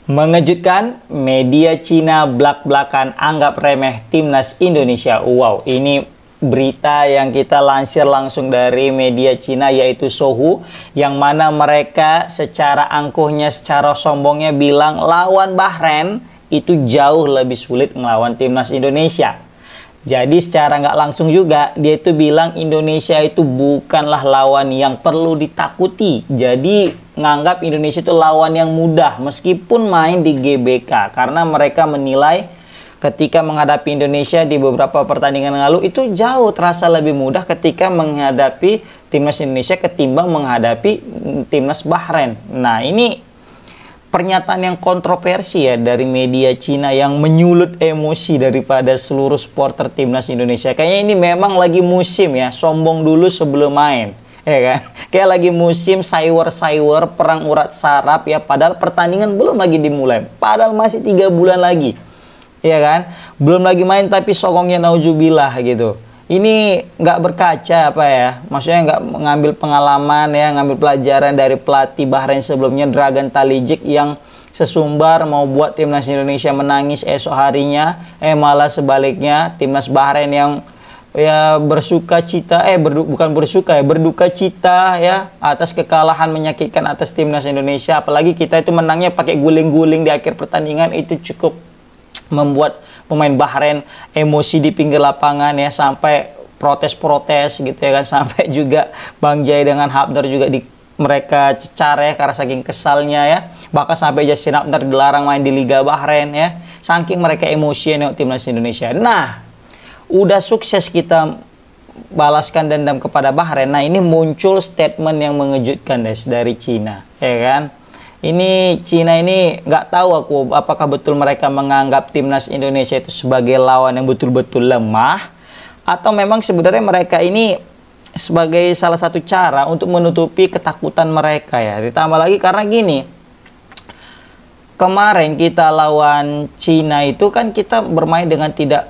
Mengejutkan, media Cina blak-blakan anggap remeh timnas Indonesia. Wow, ini berita yang kita lansir langsung dari media Cina yaitu Sohu, yang mana mereka secara angkuhnya, secara sombongnya bilang lawan Bahrain itu jauh lebih sulit melawan timnas Indonesia. Jadi secara nggak langsung juga dia itu bilang Indonesia itu bukanlah lawan yang perlu ditakuti. Jadi nganggap Indonesia itu lawan yang mudah meskipun main di GBK, karena mereka menilai ketika menghadapi Indonesia di beberapa pertandingan lalu itu jauh terasa lebih mudah ketika menghadapi timnas Indonesia ketimbang menghadapi timnas Bahrain. Nah, ini pernyataan yang kontroversi ya dari media Cina yang menyulut emosi daripada seluruh supporter timnas Indonesia. Kayaknya ini memang lagi musim ya, sombong dulu sebelum main, ya kan? Kayak lagi musim sayur-sayur, perang urat sarap ya, padahal pertandingan belum lagi dimulai, padahal masih 3 bulan lagi, ya kan? Belum lagi main tapi sokongnya nauzubillah gitu. Ini nggak berkaca apa ya, maksudnya nggak mengambil pengalaman ya, ngambil pelajaran dari pelatih Bahrain sebelumnya, Dragan Talicic, yang sesumbar mau buat timnas Indonesia menangis esok harinya, malah sebaliknya timnas Bahrain yang ya berduka cita ya atas kekalahan menyakitkan atas timnas Indonesia. Apalagi kita itu menangnya pakai guling-guling di akhir pertandingan, itu cukup membuat pemain Bahrain emosi di pinggir lapangan ya, sampai protes-protes gitu ya kan, sampai juga Bang Jai dengan Hafner juga mereka cecar ya karena saking kesalnya ya, bahkan sampai Justin Hafner dilarang main di Liga Bahrain ya, saking mereka emosi nengok timnas Indonesia. Nah, udah sukses kita balaskan dendam kepada Bahrain, nah ini muncul statement yang mengejutkan guys dari Cina, ya kan. Ini Cina ini nggak tahu aku apakah betul mereka menganggap timnas Indonesia itu sebagai lawan yang betul-betul lemah, atau memang sebenarnya mereka ini sebagai salah satu cara untuk menutupi ketakutan mereka ya. Ditambah lagi karena gini, kemarin kita lawan Cina itu kan kita bermain dengan tidak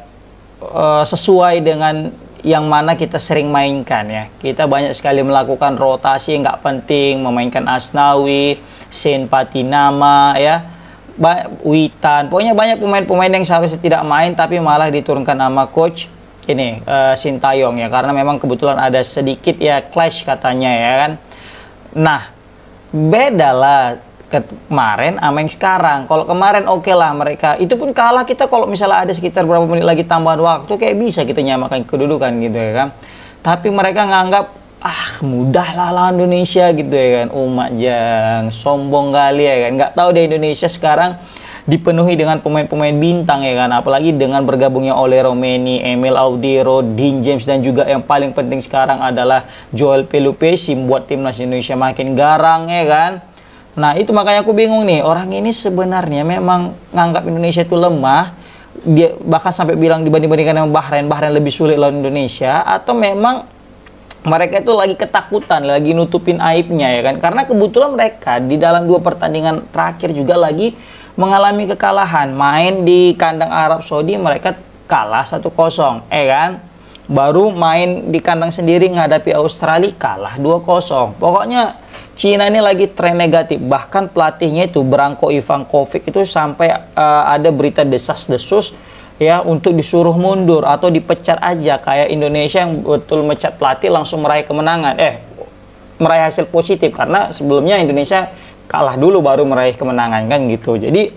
sesuai dengan yang mana kita sering mainkan ya. Kita banyak sekali melakukan rotasi nggak penting, memainkan Asnawi, Sen Patinama ya, Witan, pokoknya banyak pemain-pemain yang seharusnya tidak main tapi malah diturunkan sama coach ini Sintayong ya, karena memang kebetulan ada sedikit ya clash katanya ya kan. Nah, beda lah kemarin sama yang sekarang. Kalau kemarin oke lah, mereka itu pun kalah kita kalau misalnya ada sekitar berapa menit lagi tambahan waktu kayak bisa kita nyamakan kedudukan gitu ya kan. Tapi mereka nganggap mudah lah lawan Indonesia gitu ya kan. Jang sombong kali ya kan. Nggak tahu deh, Indonesia sekarang dipenuhi dengan pemain-pemain bintang ya kan, apalagi dengan bergabungnya Ole Romeni, Emil Audero, Dean James, dan juga yang paling penting sekarang adalah Joel Pelupesi, buat timnas Indonesia makin garang ya kan. Nah itu makanya aku bingung nih, orang ini sebenarnya memang nganggap Indonesia itu lemah, dia bahkan sampai bilang dibanding-bandingkan dengan Bahrain lebih sulit lawan Indonesia, atau memang mereka itu lagi ketakutan, lagi nutupin aibnya ya kan. Karena kebetulan mereka di dalam 2 pertandingan terakhir juga lagi mengalami kekalahan. Main di kandang Arab Saudi mereka kalah 1-0 ya kan. Baru main di kandang sendiri menghadapi Australia kalah 2-0. Pokoknya Cina ini lagi tren negatif. Bahkan pelatihnya itu Branko Ivankovic itu sampai ada berita desas-desus ya untuk disuruh mundur atau dipecat aja, kayak Indonesia yang betul mecat pelatih langsung meraih kemenangan, meraih hasil positif, karena sebelumnya Indonesia kalah dulu baru meraih kemenangan kan gitu. Jadi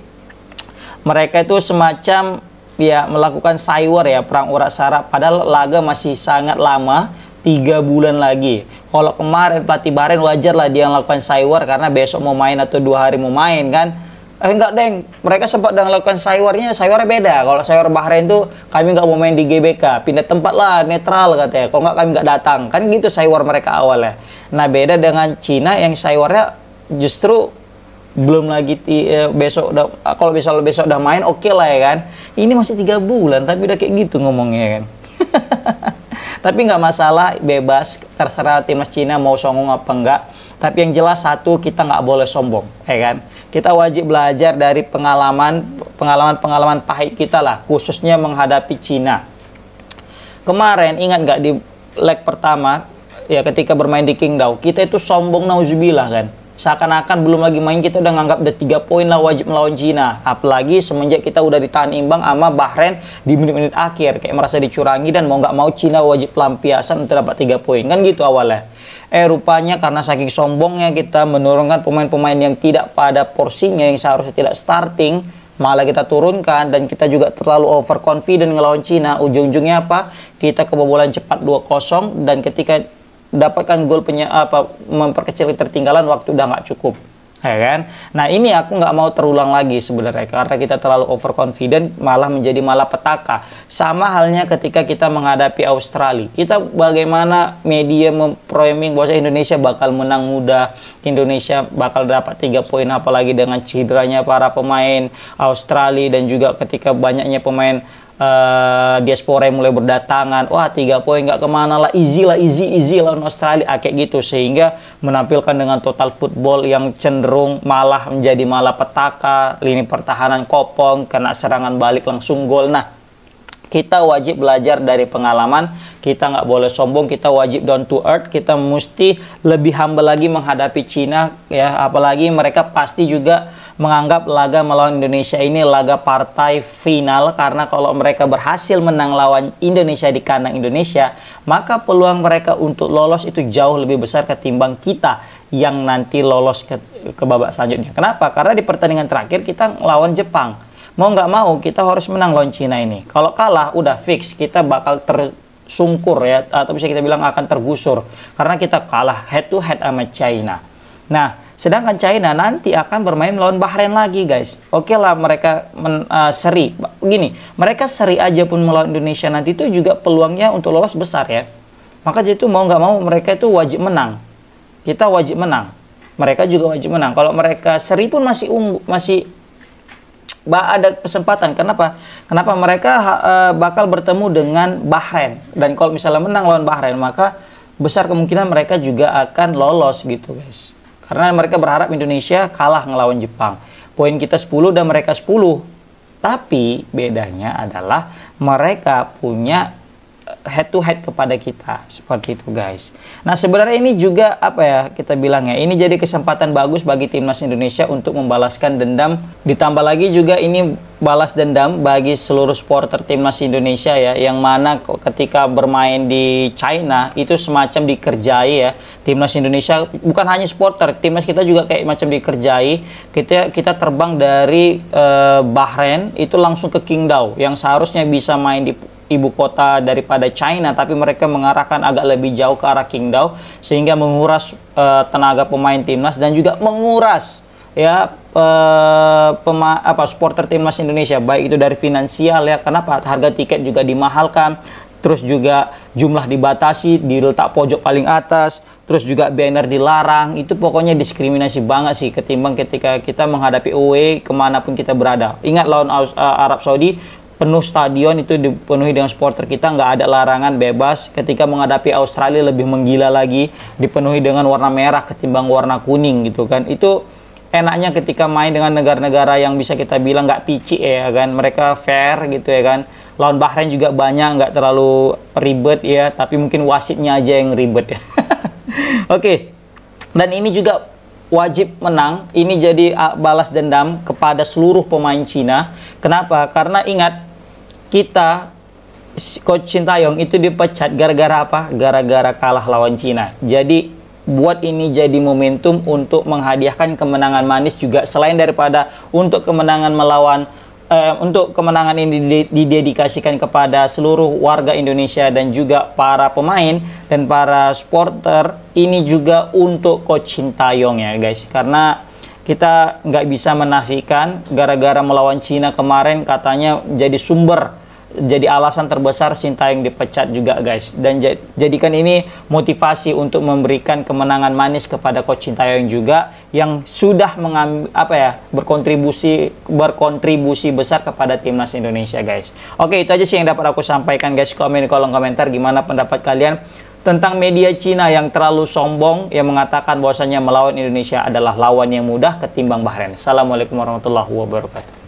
mereka itu semacam ya melakukan sayur ya, perang urat sarap, padahal laga masih sangat lama, 3 bulan lagi. Kalau kemarin pelatih Bahrain wajar lah dia melakukan sayur karena besok mau main atau 2 hari mau main kan. Enggak deng, mereka sempat melakukan sayurnya beda. Kalau sayur Bahrain tuh kami nggak mau main di GBK, pindah tempat lah, netral katanya. Kalau nggak kami nggak datang, kan gitu sayur mereka awalnya. Nah beda dengan Cina yang sayurnya justru belum lagi besok udah, kalau besok udah main oke lah ya kan. Ini masih 3 bulan tapi udah kayak gitu ngomongnya kan. Tapi nggak masalah, bebas, terserah timnas Cina mau songong apa enggak. Tapi yang jelas satu, kita nggak boleh sombong, ya kan? Kita wajib belajar dari pengalaman pahit kita lah, khususnya menghadapi Cina. Kemarin ingat nggak di leg pertama ya ketika bermain di Qingdao, kita itu sombong nauzubillah kan. Seakan-akan belum lagi main kita udah nganggap udah 3 poin lah wajib melawan Cina. Apalagi semenjak kita udah ditahan imbang sama Bahrain di menit-menit akhir, kayak merasa dicurangi dan mau nggak mau Cina wajib pelampiasan untuk dapat 3 poin. Kan gitu awalnya. Rupanya karena saking sombongnya kita menurunkan pemain-pemain yang tidak pada porsinya, yang seharusnya tidak starting, malah kita turunkan, dan kita juga terlalu overconfident ngelawan Cina. Ujung-ujungnya apa? Kita kebobolan cepat 2-0, dan ketika dapatkan gol memperkecil ketertinggalan, waktu udah nggak cukup, ya kan? Nah, ini aku nggak mau terulang lagi sebenarnya, karena kita terlalu overconfident, malah menjadi malapetaka. Sama halnya ketika kita menghadapi Australia, kita bagaimana media memframing bahwa Indonesia bakal menang mudah, Indonesia bakal dapat 3 poin, apalagi dengan cederanya para pemain Australia, dan juga ketika banyaknya pemain diaspora yang mulai berdatangan, wah 3 poin nggak kemana lah, easy lawan Australia, kayak gitu, sehingga menampilkan dengan total football yang cenderung malah menjadi malapetaka, lini pertahanan kopong, kena serangan balik langsung gol. Nah, kita wajib belajar dari pengalaman, kita nggak boleh sombong, kita wajib down to earth, kita mesti lebih humble lagi menghadapi Cina, ya, apalagi mereka pasti juga menganggap laga melawan Indonesia ini laga partai final, karena kalau mereka berhasil menang lawan Indonesia di kandang Indonesia, maka peluang mereka untuk lolos itu jauh lebih besar ketimbang kita yang nanti lolos ke babak selanjutnya. Kenapa? Karena di pertandingan terakhir kita lawan Jepang. Mau nggak mau kita harus menang lawan Cina ini. Kalau kalah udah fix kita bakal tersungkur, ya, atau bisa kita bilang akan tergusur, karena kita kalah head to head sama China. Nah, sedangkan China nanti akan bermain melawan Bahrain lagi, guys. Oke lah, mereka seri. Begini, mereka seri aja pun melawan Indonesia nanti itu juga peluangnya untuk lolos besar, ya. Maka jadi itu mau nggak mau mereka itu wajib menang. Kita wajib menang. Mereka juga wajib menang. Kalau mereka seri pun masih ada kesempatan. Kenapa? Kenapa mereka bakal bertemu dengan Bahrain. Dan kalau misalnya menang lawan Bahrain, maka besar kemungkinan mereka juga akan lolos gitu, guys. Karena mereka berharap Indonesia kalah ngelawan Jepang. Poin kita 10 dan mereka 10. Tapi bedanya adalah mereka punya head to head kepada kita, seperti itu, guys. Nah, sebenarnya ini juga apa ya kita bilang, ya, ini jadi kesempatan bagus bagi timnas Indonesia untuk membalaskan dendam. Ditambah lagi juga ini balas dendam bagi seluruh supporter timnas Indonesia, ya, yang mana ketika bermain di China itu semacam dikerjai, ya. Timnas Indonesia bukan hanya supporter, timnas kita juga kayak macam dikerjai. Kita terbang dari Bahrain itu langsung ke Qingdao, yang seharusnya bisa main di ibu kota daripada China, tapi mereka mengarahkan agak lebih jauh ke arah Qingdao, sehingga menguras tenaga pemain timnas dan juga menguras, ya, supporter timnas Indonesia, baik itu dari finansial, ya. Kenapa? Harga tiket juga dimahalkan, terus juga jumlah dibatasi, diletak pojok paling atas, terus juga banner dilarang. Itu pokoknya diskriminasi banget sih ketimbang ketika kita menghadapi away kemanapun kita berada. Ingat lawan Arab Saudi, penuh stadion itu dipenuhi dengan supporter kita, nggak ada larangan, bebas. Ketika menghadapi Australia lebih menggila lagi, dipenuhi dengan warna merah ketimbang warna kuning gitu kan. Itu enaknya ketika main dengan negara-negara yang bisa kita bilang nggak picik, ya kan, mereka fair gitu, ya kan. Lawan Bahrain juga banyak, nggak terlalu ribet, ya, tapi mungkin wasitnya aja yang ribet, ya. Oke. Dan ini juga wajib menang. Ini jadi balas dendam kepada seluruh pemain Cina. Kenapa? Karena ingat, kita, Coach Sintayong itu dipecat gara-gara apa? Gara-gara kalah lawan Cina. Jadi buat ini jadi momentum untuk menghadiahkan kemenangan manis juga, selain daripada untuk kemenangan untuk kemenangan ini didedikasikan kepada seluruh warga Indonesia dan juga para pemain dan para supporter. Ini juga untuk Coach Sintayong, ya, guys, karena kita nggak bisa menafikan gara-gara melawan Cina kemarin katanya jadi alasan terbesar Sintayong dipecat juga, guys. Dan jadikan ini motivasi untuk memberikan kemenangan manis kepada Coach Sintayong juga, yang sudah berkontribusi besar kepada timnas Indonesia, guys. Oke, itu aja sih yang dapat aku sampaikan, guys. Komen di kolom komentar gimana pendapat kalian tentang media Cina yang terlalu sombong, yang mengatakan bahwasanya melawan Indonesia adalah lawan yang mudah ketimbang Bahrain. Assalamualaikum warahmatullahi wabarakatuh.